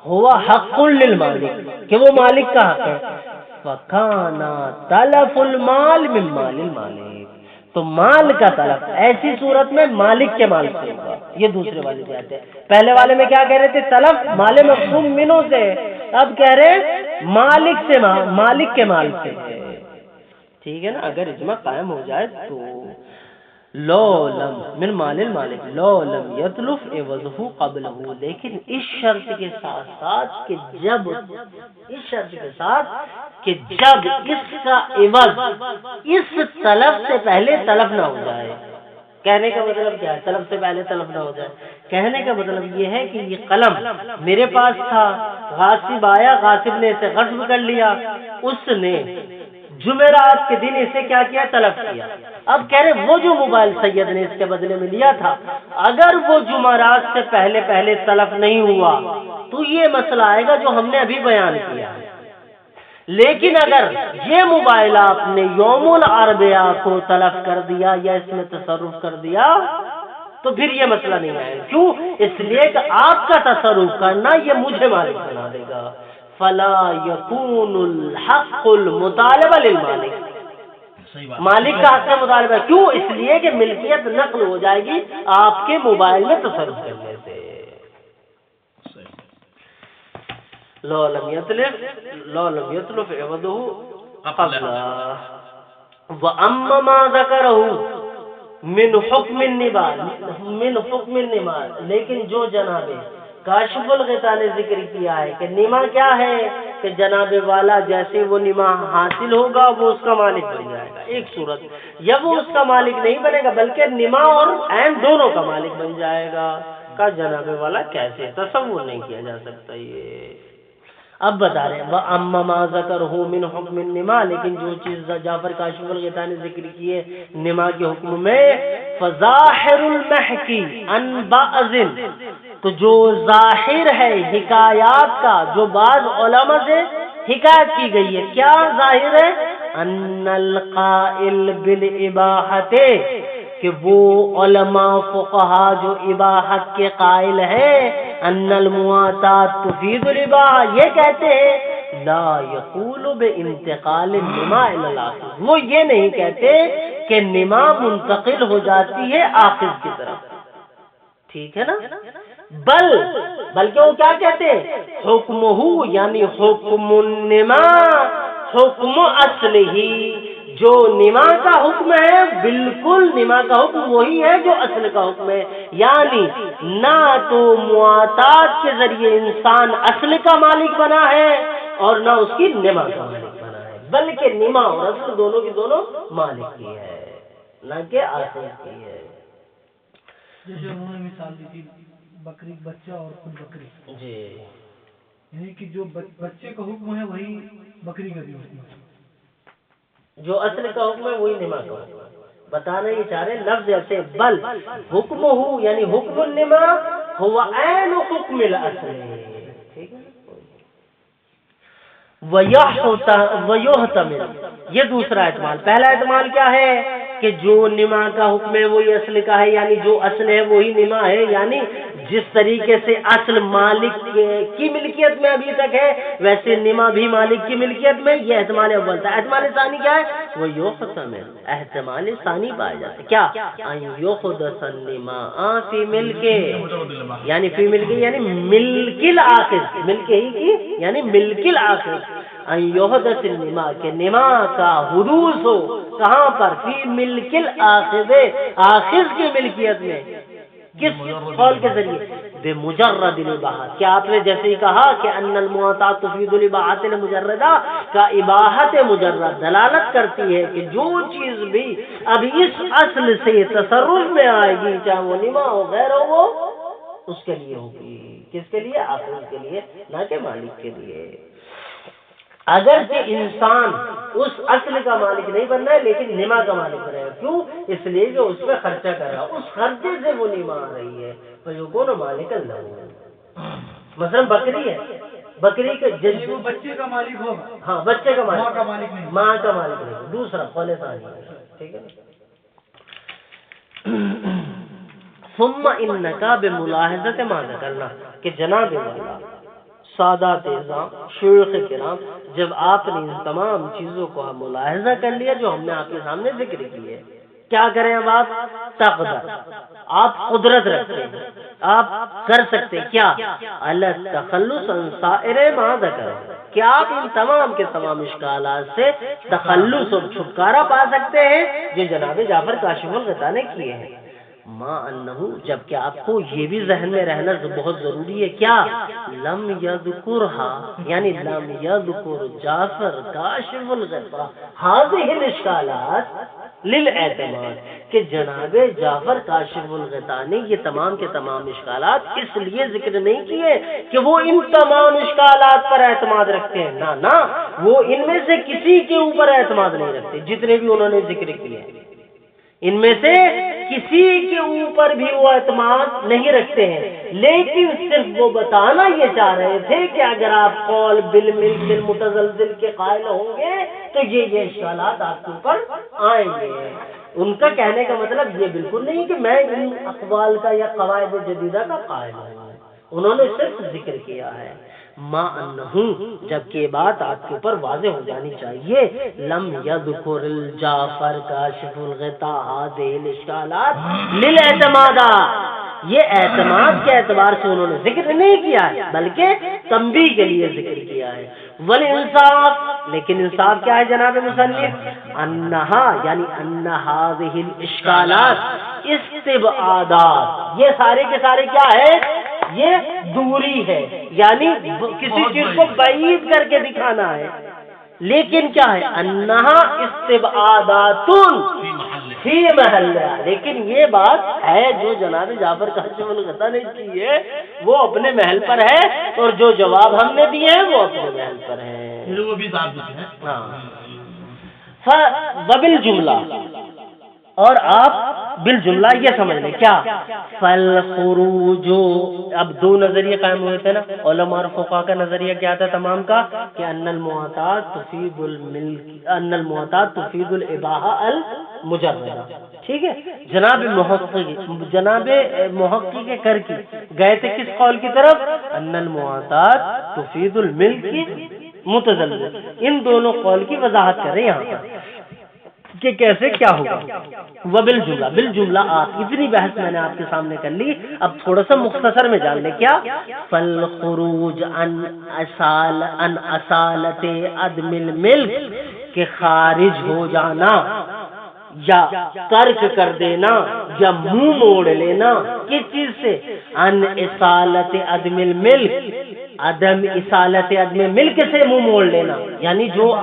[SPEAKER 1] هو حق للمالک، کہ وہ مالک کا حق ہے. فکانا تلف المال من مال المالک، تو مال کا طلب ایسی صورت میں مالک کے مال سے ہوگا. یہ دوسرے والے سے آتے ہیں. پہلے والے میں کیا کہہ رہے تھے؟ طلب مال مقسوم منوں سے، اب کہہ رہے مالک سے، مالک کے مال سے. ٹھیک ہے نا، اگر اجماع قائم ہو جائے تو لو لم من مال المالک لو لم یتلف عوضہ قبلہ، لیکن اس شرط کے ساتھ ساتھ کہ جب اس کا عوض اس طلب سے پہلے طلب نہ ہو جائے۔ کہنے کا مطلب کیا ہے؟ طلب سے پہلے طلب نہ ہو جائے۔ کہنے کا مطلب یہ ہے کہ یہ قلم میرے پاس تھا، غاصب آیا، غاصب نے اسے غصب کر لیا، اس نے جمعرات کے دن اسے کیا کیا؟ طلب کیا۔ اب کہہ رہے وہ جو موبائل سید نے اس کے بدلے میں لیا تھا، اگر وہ جمعرات سے پہلے طلب نہیں ہوا تو یہ مسئلہ آئے گا جو ہم نے ابھی بیان کیا۔ لیکن اگر یہ موبائل آپ نے یوم الاربعاء کو طلب کر دیا یا اس میں تصرف کر دیا تو پھر یہ مسئلہ نہیں آئے گا۔ کیوں؟ اس لیے کہ آپ کا تصرف کرنا یہ مجھے مالک بنا دے گا۔ فلا یکون الحق المطالبہ للمالک، مالک کا حق سے مطالبہ۔ کیوں؟ اس لیے کہ ملکیت نقل ہو جائے گی آپ کے موبائل میں تصرف کرنے سے۔ لو لم یتلف عوضہ قبلہ وَأَمَّا مَا ذَكَرَهُ من حکم النما، لیکن جو جناب کاشف الغطا نے ذکر کیا ہے کہ نما کیا ہے، کہ جناب والا جیسے وہ نما حاصل ہوگا وہ اس کا مالک بن جائے گا، ایک صورت، یا وہ اس کا مالک نہیں بنے گا بلکہ نما اور عین دونوں کا مالک بن جائے گا۔ کا جناب والا کیسے؟ تصور نہیں کیا جا سکتا یہ۔ اب بتا رہے ہیں وَأَمَّا مَا ذَكَرَهُ مِنْ حُكْمِ النِّمَا، لیکن جو چیز جعفر کاشف الغطا نے ذکر کی ہے نما کے حکم میں، فَظَاهِرُ الْمَحْكِ عَنْ بَعْضٍ، تو جو ظاہر ہے حکایات کا جو بعض علماء سے حکایت کی گئی ہے، کیا ظاہر ہے؟ أَنَّ الْقَائِلَ بِالْإِبَاحَةِ، کہ وہ علماء فقہا جو اباحت کے قائل ہیں، ان المواتات تفید الاباحہ، یہ کہتے ہیں لا یقول بانتقال النما الى الاخذ، وہ یہ نہیں کہتے کہ نما منتقل ہو جاتی ہے آخذ کی طرف، ٹھیک ہے نا، بلکہ وہ کیا کہتے ہیں حکمہ، یعنی حکم النما حکم اصلہ، جو نما کا حکم ہے بالکل نما کا حکم وہی ہے جو اصل کا حکم ہے، یعنی نہ تو مواتات کے ذریعے انسان اصل کا مالک بنا ہے اور نہ اس کی نما کا مالک بنا ہے، بلکہ نما اور اصل دونوں کی دونوں مالک کی ہے، نہ کہ اصل کی ہے۔
[SPEAKER 3] جیسے انہوں نے مثال دی تھی بکری بچہ اور خود بکری،
[SPEAKER 1] جی،
[SPEAKER 3] یعنی کہ جو بچے کا حکم ہے وہی بکری کا بھی حکم ہے،
[SPEAKER 1] جو اصل کا حکم ہے وہی نما کا حکم ہے۔ بتانا یہ چاہ رہے لفظ ایسے، بل حکم ہو یعنی حکم النما هو عین حکم الاصل، ٹھیک ہے۔ وَيُحْتَمِلُ، یہ دوسرا احتمال۔ پہلا احتمال کیا ہے کہ جو نما کا حکم ہے وہی اصل کا ہے، یعنی جو اصل ہے وہی نما ہے، یعنی جس طریقے سے اصل مالک کی ملکیت میں ابھی تک ہے ویسے نما بھی مالک کی ملکیت میں، یہ احتمال اول تھا۔ احتمال ثانی کیا ہے؟ وہ یحتمل، احتمال ثانی پایا جاتا ہے کیا؟ ان یحدث النماء فی ملکہ، یعنی فی ملکہ یعنی ملک الاخذ، ملک ہی کی یعنی ملک الاخذ، ان یحدث النماء کہ نما کا حدوث ہو، کہاں پر؟ فی ملک الاخذ، آخذ کی ملکیت میں، کس قول کے ذریعے؟ بے مجرد الاباحہ، کیا آپ نے جیسے ہی کہا کہ ان المواتات تفید الاباحۃ المجردہ کا اباحت مجرد دلالت کرتی ہے کہ جو چیز بھی اب اس اصل سے تصرف میں آئے گی چاہے وہ نما ہو غیر ہو وہ اس کے لیے ہوگی، کس کے لیے؟ آخر کے لیے، نہ کہ مالک کے لیے۔ اگرچہ انسان اس اصل کا مالک نہیں بننا ہے لیکن نما کا مالک بنے گا، کیوں؟ اس لیے کہ اس پہ خرچہ کر رہا، اس خرچے سے وہ نما آ رہی ہے، تو جو کون مالک اللہ ہے۔ مثلا بکری ہے، بکری کے
[SPEAKER 3] وہ بچے کا مالک ہوگا،
[SPEAKER 1] ہاں بچے کا مالک،
[SPEAKER 3] ماں کا مالک نہیں،
[SPEAKER 1] ماں کا مالک نہیں، دوسرا قول ثانی، ٹھیک ہے نا۔ ثم انکا بملاحظت ما ذکرنا، کہ جناب والا سادات اعظام شیوخ کرام جب آپ نے ان تمام چیزوں کو ملاحظہ کر لیا جو ہم نے آپ کے سامنے ذکر کی ہے، کیا کریں اب آپ؟ تقدر، آپ قدرت رکھتے ہیں، آپ کر سکتے کیا؟ التخلص عن سائر ما ذکر، کہ آپ ان تمام کے تمام اشکالات سے تخلص اور چھٹکارا پا سکتے ہیں جو جناب جعفر کاشف الغطا نے کیے ہیں۔ ما انہو، جبکہ آپ کو یہ بھی ذہن میں رہنا بہت ضروری ہے، کیا؟ لم یذکرھا، یعنی لم یذکر جعفر کاشف الغطا هذه الاشکالات للاعتماد، کہ جناب جعفر کاشف الغطا نے یہ تمام کے تمام اشکالات اس لیے ذکر نہیں کیے کہ وہ ان تمام اشکالات پر اعتماد رکھتے ہیں، نہ وہ ان میں سے کسی کے اوپر اعتماد نہیں رکھتے جتنے بھی انہوں نے ذکر کیے، ان میں سے کسی کے اوپر بھی وہ اعتماد نہیں رکھتے ہیں، لیکن صرف وہ بتانا یہ چاہ رہے تھے کہ اگر آپ قول بالملک بالمتزلزل کے قائل ہوں گے تو یہ اشکالات آپ کے اوپر آئیں گے۔ ان کا کہنے کا مطلب یہ بالکل نہیں کہ میں ان اقوال کا یا قواعد جدیدہ کا قائل ہوں، انہوں نے صرف ذکر کیا ہے۔ ما انہو، جبکہ یہ بات آپ کے اوپر واضح ہو جانی چاہیے، لم یذکر الجعفر کاشف الغطا هذه الاشکالات للاعتماد، یہ اعتماد کے اعتبار سے انہوں نے ذکر نہیں کیا ہے بلکہ تنبیہ کے لیے ذکر کیا ہے۔ والانصاف، لیکن انصاف کیا ہے جناب مصنف؟ انہا، یعنی ان هذه الاشکالات استبعادات، یہ سارے کے سارے کیا ہے؟ یہ دوری ہے، یعنی کسی چیز کو بعید کر کے دکھانا ہے، لیکن کیا ہے؟ انہا استبعادات فی محلہ، لیکن یہ بات ہے جو جناب جعفر کاشف الغطا نے کی ہے وہ اپنے محل پر ہے، اور جو جواب ہم نے دیے ہیں وہ اپنے محل پر ہے۔
[SPEAKER 2] وہ بھی
[SPEAKER 1] ہاں، وبالجملہ، اور آپ بالجملہ یہ سمجھ لیں کیا؟ فالخروج، اب دو نظریے قائم ہوئے تھے نا علماء اور فقہاء کا نظریہ کیا تھا تمام کا، کہ ان المعتاد تفید الملک، ان المعتاد تفید الاباحہ المجردہ، ٹھیک ہے؟ جناب محقق کر کی گئے تھے کس قول کی طرف؟ ان المعتاد تفید الملک متزلزل، ان دونوں قول کی وضاحت کریں یہاں پر کہ کیسے کیا ہوگا۔ وبالجملہ، بالجملہ آپ اتنی بحث میں نے آپ کے سامنے کر لی، اب تھوڑا سا مختصر میں جان لیں کیا؟ فالخروج عن اصالت عدم الملک، کہ خارج ہو جانا یا ترک کر دینا یا منہ موڑ لینا کس چیز سے؟ ان اصالت عدم الملک، عدم اصالت عدم ملک سے منہ موڑ لینا، یعنی جو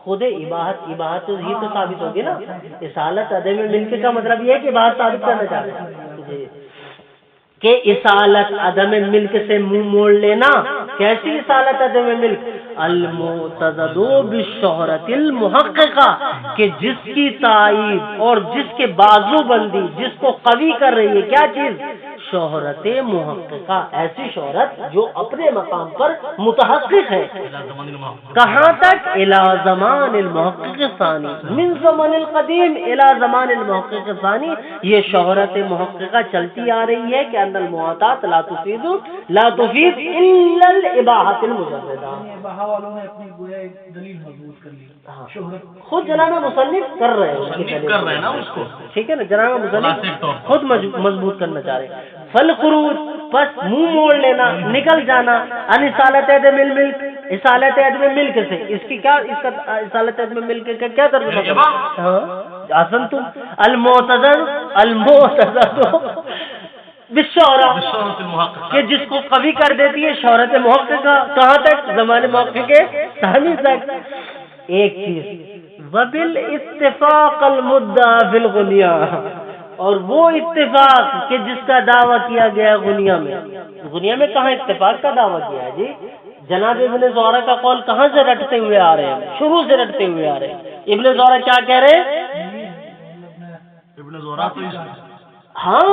[SPEAKER 1] خود اباحت یہ تو ثابت ہوگی نا، اصالت عدم ملک کا مطلب یہ ہے کہ اباحت ثابت کرنا چاہتے ہیں جی، کہ اصالت عدم ملک سے منہ موڑ لینا۔ کیسی اصالت عدم ملک؟ المعتضد بالشہرت المحققہ، کہ جس کی تائید اور جس کے بازو بندی جس کو قوی کر رہی ہے کیا چیز؟ شہرت محققہ، ایسی شہرت جو اپنے مقام پر متحقق ہے۔ کہاں تک؟ الی زمان المحقق الثانی، من زمان القدیم الی زمان المحقق الثانی، یہ شہرت محققہ چلتی آ رہی ہے کہ ان المعتاد لا تفید الا الاباحۃ المجردہ۔
[SPEAKER 3] اباحہ والوں نے اپنی گویا ایک دلیل مضبوط کر لی، شہرت
[SPEAKER 1] خود جناب مصنف کر رہے ہیں
[SPEAKER 2] نا اس کو،
[SPEAKER 1] ٹھیک ہے نا، جناب مصنف خود مضبوط کرنا چاہ رہے ہیں۔ فالخروج، بس منہ موڑ لینا، نکل جانا، ان اصالت عدم الملک، اصالت عدم ملک سے، اس کی کیا، اس کا اصالت عدم ملک کا کیا ترجمہ؟ ہاں آسن تم المعتزد بالشہرہ، کہ جس کو قوی کر دیتی ہے شہرت محققہ، کہاں تک؟ زمان محقق ثانی تک۔ ایک چیز وبالاتفاق المدعى فی الغنیہ، اور وہ اتفاق کہ جس کا دعویٰ کیا گیا غنیہ میں۔ غنیہ میں کہاں اتفاق کا دعویٰ کیا ہے جی؟ جناب ابن زہرہ کا قول کہاں سے رٹتے ہوئے آ رہے ہیں؟ شروع سے رٹتے ہوئے آ رہے ہیں۔ ابن زہرہ کیا کہہ رہے ہیں؟
[SPEAKER 2] ابن زہرہ تو
[SPEAKER 1] ہاں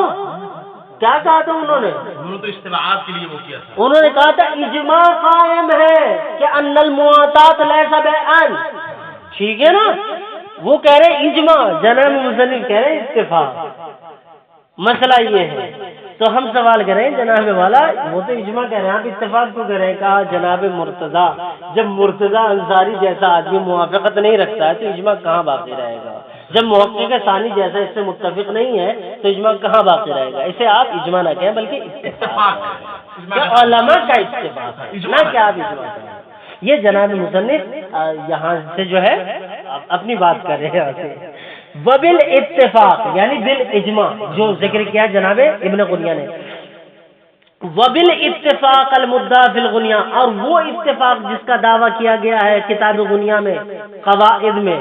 [SPEAKER 1] کیا کہا تھا انہوں نے
[SPEAKER 2] تو استبعاد کے لیے وہ کیا تھا،
[SPEAKER 1] انہوں نے کہا تھا اجماع قائم ہے کہ ان المعتاد لیس بعین، ٹھیک ہے نا، وہ کہہ رہے اجماع، جناب مصنف کہہ رہے اتفاق۔ مسئلہ یہ ہے تو ہم سوال کریں جناب والا، وہ تو اجماع کہہ رہے ہیں، آپ اتفاق کیوں کہہ رہے ہیں؟ کہا جناب مرتضی، جب مرتضی انصاری جیسا آدمی موافقت نہیں رکھتا ہے تو اجماع کہاں باقی رہے گا؟ جب محقق ثانی جیسا اس سے متفق نہیں ہے تو اجماع کہاں باقی رہے گا؟ اسے آپ اجماع نہ کہیں بلکہ اتفاق، علماء کا اتفاق ہے، نہ کہ آپ اجماع کریں۔ یہ جناب مصنف یہاں سے جو ہے اپنی بات کر رہے ہیں۔ وبال اتفاق یعنی بالاجماع جو ذکر کیا جناب ابن غنیہ نے، وبال اتفاق المدعا فی الغنیہ، اور وہ اتفاق جس کا دعویٰ کیا گیا ہے کتاب غنیہ میں، قواعد میں،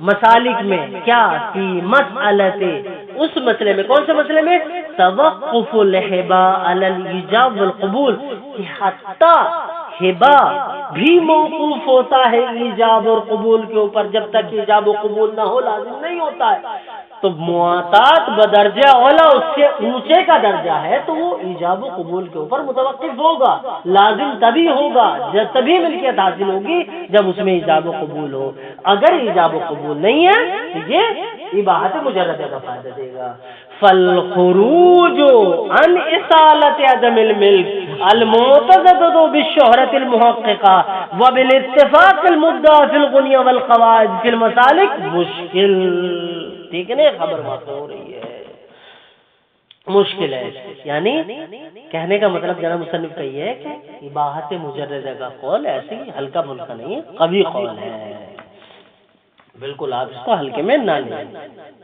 [SPEAKER 1] مسالک میں، کیا فی مسئلۃ، اس مسئلے میں، کون سے مسئلے میں؟ توقف الہبا علی الایجاب والقبول، کہ حتی ہبا بھی موقوف ہوتا ہے ایجاب اور قبول کے اوپر، جب تک ایجاب و قبول نہ ہو لازم نہیں ہوتا ہے۔ تو معاطات بدرجہ اولا اس سے اونچے کا درجہ ہے تو وہ ایجاب و قبول کے اوپر متوقف ہوگا، لازم تبھی ہوگا، جب تبھی ملکیت حاصل ہوگی جب اس میں ایجاب و قبول ہو۔ اگر ایجاب و قبول نہیں ہے تو یہ اباحت مجردہ کا فائدہ دے گا۔ فالخروج عن اصالت عدم الملک المعتقد بالشہرۃ المحققہ وبالاتفاق المدعا فی الغنیہ والقواعد فی المسالک مشکل، ٹھیک ہے نا؟ خبر واقع ہو رہی ہے، مشکل ہے۔ یعنی کہنے کا مطلب جناب مصنف کا یہ ہے کہ اباحت مجردہ کا قول ایسے ہی ہلکا پھلکا نہیں ہے، قوی قول ہے، بالکل آپ اس کو ہلکے میں نہ لیں۔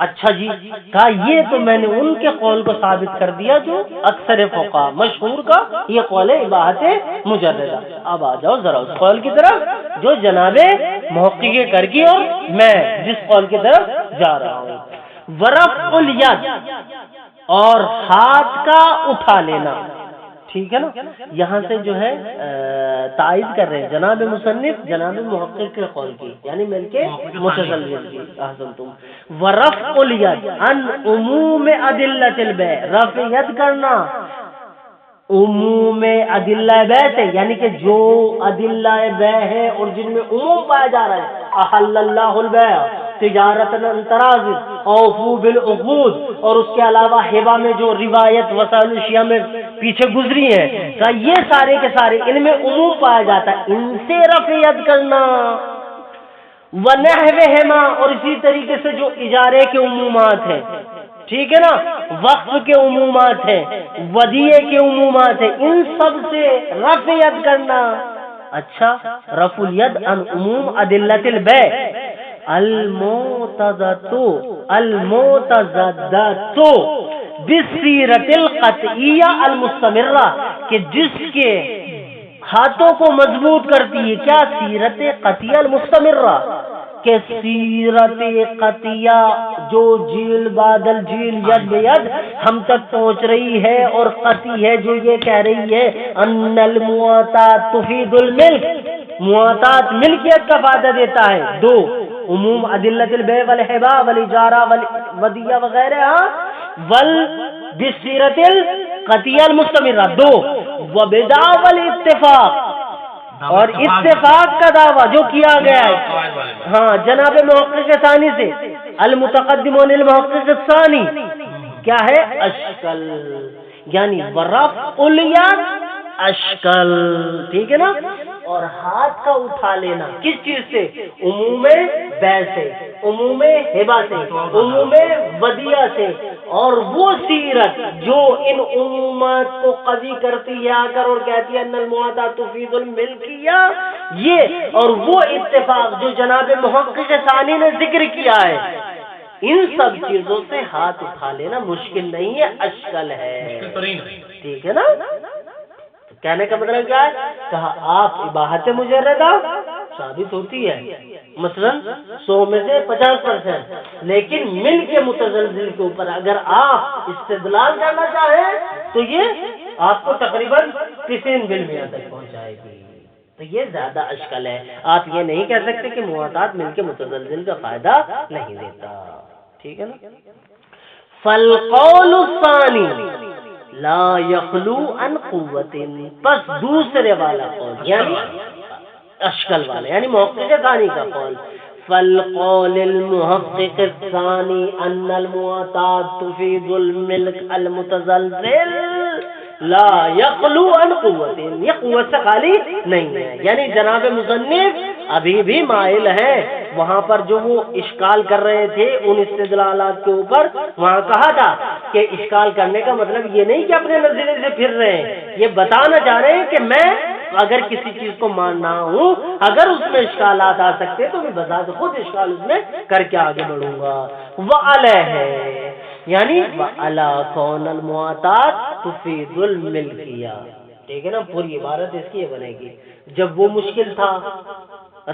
[SPEAKER 1] اچھا جی، کہا یہ تو میں نے ان کے قول کو ثابت کر دیا جو اکثر فقہا مشہور کا یہ قول ہے اباحت مجردہ۔ اب آ جاؤ ذرا اس قول کی طرف جو جناب محقق کرکی اور میں جس قول کی طرف جا رہا ہوں۔ ورفع الید، اور ہاتھ کا اٹھا لینا، ٹھیک ہے نا؟ یہاں سے جو ہے تائید کر رہے ہیں جناب مصنف جناب محقق کے قول کی، یعنی مل کے متزلزل کی۔ احسنتم۔ ورفع الید عن عموم ادلۃ البیع، رفع ید کرنا عموم ادلہ بیع سے، یعنی کہ جو ادلہ بیع ہے اور جن میں عموم پایا جا رہا ہے، احل اللہ البیع تجارت انتراض اوفو بالعقود، اور اس کے علاوہ ہبہ میں جو روایت وسائل الشیعہ میں پیچھے گزری ہے، کہ یہ سارے کے سارے ان میں عموم پایا جاتا ہے، ان سے رفع ید کرنا۔ ونحوہما، اور اسی طریقے سے جو اجارے کے عمومات ہیں، ٹھیک ہے نا، وقف کے عمومات ہیں، ودیعے کے عمومات ہیں، ان سب سے رفع ید کرنا۔ اچھا، رفع الید عن عموم ادلۃ البیع المعتزدۃ بالسیرۃ القطعیہ المستمرہ، کہ جس کے ہاتھوں کو مضبوط کرتی ہے کیا؟ سیرت قطعیہ المستمرہ، کہ سیرت قطعیہ جو جیل بعدل جیل ید بید ہم تک پہنچ رہی ہے اور قطعی ہے جو یہ کہہ رہی ہے ان المعاطات تفید الملک، معاطات ملکیت کا فائدہ دیتا ہے۔ دو، عموم ادلۃ البیع والہبہ والاجارہ والودیعہ وغیرہ، بالسیرت القطعیہ المستمرہ۔ دو، وبدعوی والاتفاق، اور اتفاق کا دعویٰ جو کیا گیا ہے ہاں جناب محقق ثانی سے، المتقدم عن المحقق الثانی، کیا ہے؟ اشکل، یعنی ورفع الید اشکل، ٹھیک ہے نا؟ اور ہاتھ کا اٹھا لینا کس چیز سے؟ عموم بیع سے، عموم ہبہ سے، عموم ودیعہ سے، اور وہ سیرت جو ان عمومات کو قوی کرتی ہے آ کر اور کہتی ہے ان المعاطات تفید الملکیہ، یہ اور وہ اتفاق جو جناب محقق ثانی نے ذکر کیا ہے، ان سب چیزوں سے ہاتھ اٹھا لینا مشکل نہیں ہے، اشکل ہے، ٹھیک ہے نا؟ کہنے کا مطلب کیا ہے؟ کہا آپ اباحت مجردہ ثابت ہوتی ہے مثلا 100 میں سے 50%، لیکن مل کے متزلزل کے اوپر اگر آپ استدلال کرنا چاہیں تو یہ آپ کو تقریباً 90 بالمئہ تک پہنچائے گی، تو یہ زیادہ اشکل ہے۔ آپ یہ نہیں کہہ سکتے کہ معاطات مل کے متزلزل کا فائدہ نہیں دیتا، ٹھیک ہے نا؟ فالقول الثانی لا یخلو عن قوت، پس دوسرے والا قول یعنی اشکل والا یعنی محقق ثانی کا قول، فالقول المحقق الثانی ان المواتات تفید الملک المتزلزل لا یخلو عن قوت، یہ قوت سے خالی نہیں ہے. یعنی جناب مصنف ابھی بھی مائل ہیں وہاں پر جو وہ اشکال کر رہے تھے ان استدلالات کے اوپر. وہاں کہا تھا کہ اشکال کرنے کا مطلب یہ نہیں کہ اپنے نظریے سے پھر رہے ہیں، یہ بتانا چاہ رہے ہیں کہ میں اگر کسی چیز کو ماننا ہوں، اگر اس میں اشکالات آ سکتے تو میں بذات خود اشکال اس میں کر کے آگے بڑھوں گا. وعلیہ یعنی وعلا کون المواتات تفید الملکیہ. ٹھیک ہے نا، پوری عبارت اس کی یہ بنے گی. جب وہ مشکل تھا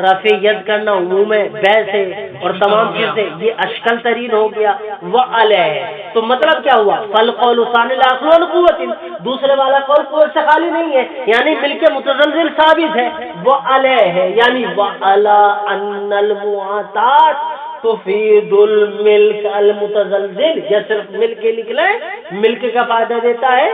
[SPEAKER 1] رفع ید کرنا عموم بے سے اور تمام چیزیں، یہ اشکل ترین ہو گیا. وعلیہ تو مطلب کیا ہوا؟ فالقول ثانی لا یخلو عن قوت، دوسرے والا قول قوت سے خالی نہیں ہے، یعنی ملک متزلزل ثابت ہے. وعلیہ یعنی وعلا ان المواتات تفید الملک المتزلزل، یا صرف ملک لکھ لیں، ملک کا فائدہ دیتا ہے.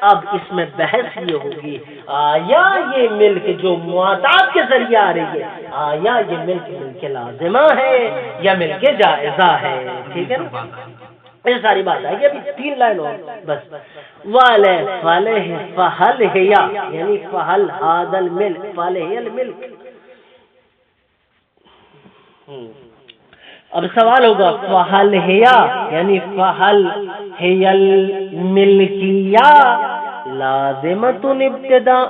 [SPEAKER 1] اب اس میں بحث یہ ہوگی آیا یہ ملک جو مواتات کے ذریعے آ رہی ہے، آیا یہ ملک لازمہ ہے یا ملک جائزہ ہے. ٹھیک ہے نا، یہ ساری بات ہے. یہ ابھی 3 لائن اور بس. فہل ہیا یعنی فہل هذا الملک، فہل ہی الملک. اب سوال ہوگا فہل ہیا یعنی فہل ہی الملکیہ لازمۃ ابتداء،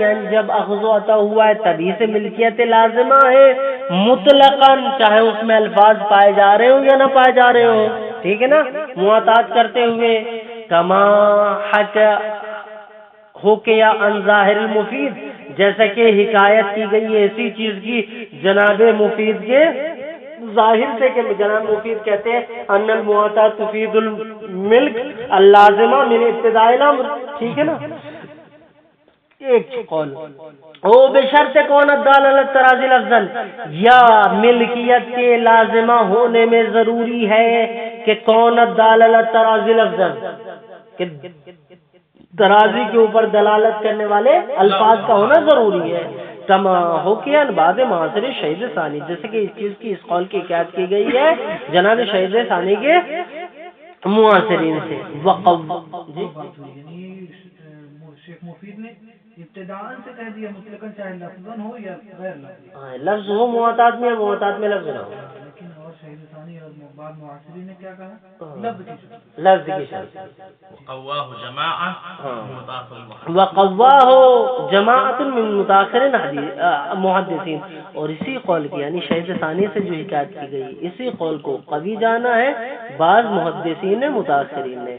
[SPEAKER 1] یعنی جب اخذ و عطا ہوا ہے تبھی سے ملکیت لازمہ ہے مطلقاً، چاہے اس میں الفاظ پائے جا رہے ہوں یا نہ پائے جا رہے ہوں. ٹھیک ہے نا، مواتات کرتے ہوئے کما حکا ہو کیا عن ظاہر المفید، جیسا کہ حکایت کی گئی ہے اسی چیز کی جناب مفید کے ظاہر سے، کہ جناب مفید کہتے ہیں ان المواتات تفید الملک اللازمہ من ابتداء الامر. ٹھیک ہے نا، ایک قول او بشرط کون الدال علی التراضی لفظا، یا ملکیت کے لازمہ ہونے میں ضروری ہے کہ کون الدال علی التراضی لفظا، کہ ترازی کے اوپر دلالت کرنے والے الفاظ کا ہونا ضروری ہے. کما ہو کیا بعد معاصر شہید ثانی، جیسے کہ اس چیز کی اس قول کی حکایت کی گئی ہے جناب شہید ثانی کے معاصرین سے. جی
[SPEAKER 3] شیخ مفید نے ابتداءً سے کہہ دیا مطلقاً، چاہے لفظاً ہو یا غیر لفظ،
[SPEAKER 1] لفظ ہو مواتات میں، مواتات میں لفظ نہ ہو.
[SPEAKER 3] لیکن اور شہید ثانی اور بعد معاصرین نے کیا کہا؟
[SPEAKER 1] لفظ کی شرط.
[SPEAKER 2] وقواہ جماعہ
[SPEAKER 1] وقواہ جماعت من متاخر محدثین، اور اسی قول کی یعنی شہید ثانی سے جو حکایت کی گئی اسی قول کو قوی جانا ہے بعض محدثین متاخرین نے.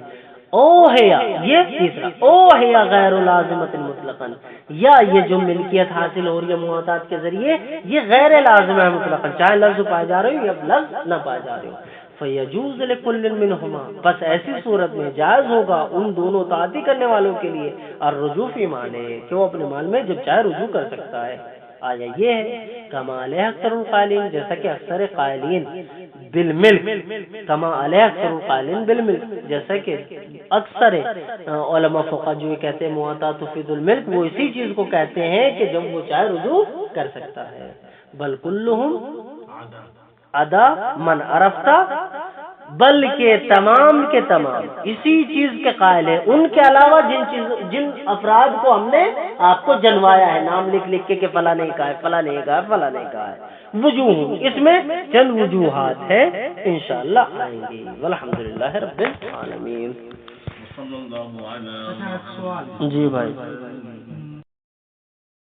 [SPEAKER 1] او ہے یہ تیسرا، او ہے غیر لازمۃ مطلقاً، یا یہ جو ملکیت حاصل ہو رہی ہے مواتات کے ذریعے یہ غیر لازمہ ہے مطلقاً، چاہے لفظ پائے جا رہے ہو یا لفظ نہ پائے جا رہے ہو. فیجوز لکل منہما، بس ایسی صورت میں جائز ہوگا ان دونوں تعاطی کرنے والوں کے لیے الرجوع فی معنی، کہ وہ اپنے مال میں جب چاہے رجوع کر سکتا ہے. آیا یہ ہے کما علیہ اکثر القائلین، جیسا کہ اکثر قائلین بالملک، کما علیہ اکثر القائلین بالملک، جیسا کہ اکثر علماء فقہ جو کہتے ہیں مواتات تفید الملک، وہ اسی چیز کو کہتے ہیں کہ جب وہ چاہے رجوع کر سکتا ہے. بل کلہم ادا من عرفتا، بلکہ تمام کے تمام اسی چیز کے قائل ہیں، ان کے علاوہ جن افراد کو ہم نے آپ کو جنوایا ہے نام لکھ لکھ کے کہ فلاں نہیں کہا ہے، فلاں نہیں کہا ہے، فلاں نہیں کہا ہے. وجوہ، اس میں چند وجوہات ہیں انشاءاللہ آئیں گی. والحمدللہ رب العالمین.
[SPEAKER 2] صلی اللہ علیہ وسلم.
[SPEAKER 3] سوال
[SPEAKER 1] جی بھائی.